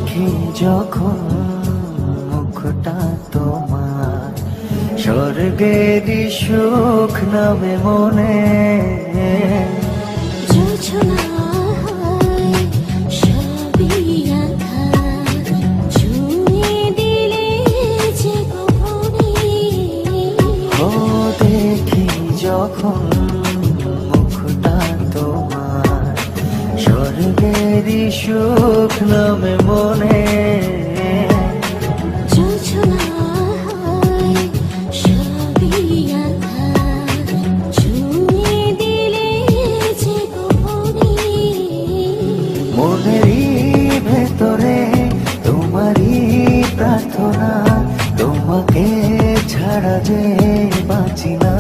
দেখি যখন মুখটা তোমার, স্বর্গেরই সুখ নামে মনে। দেখি যখন মুখটা তোমার, স্বর্গেরই সুখ নামে মনে। মনেরই ভেতরে তোমারই প্রার্থনা, তোমাকে ছাড়া যে বাঁচি না।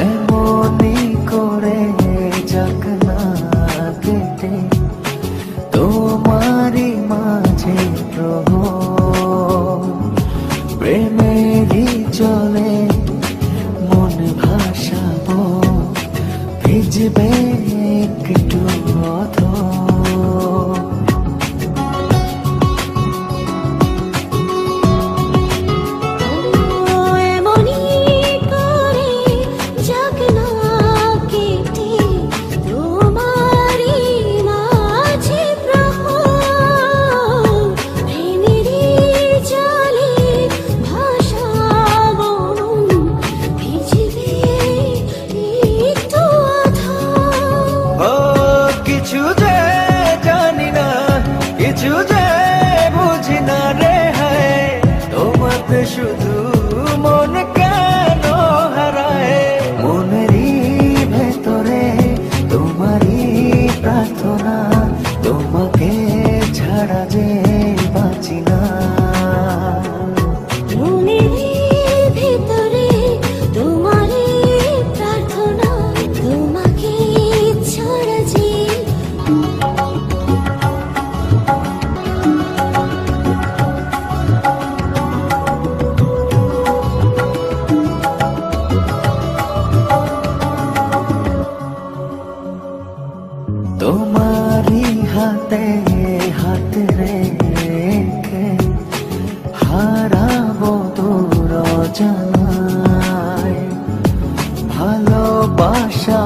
এমনি করে যাক না কেটে তোমারই মাঝে প্রহর, প্রেমেরই চলে মন ভাসাবো, ভিজবে একটু অধর। কিছু যে জানি না, কিছু যে বুঝি না রে হায়, তোমাকে শুধু মন কেন হারায়। মনেরই ভেতরে তোমারই প্রার্থনা, তোমাকে ছাড়া যে বাঁচি না। তোমারই হাতে হাত রেখে হারাবো দূর জানায়, ভালোবাসা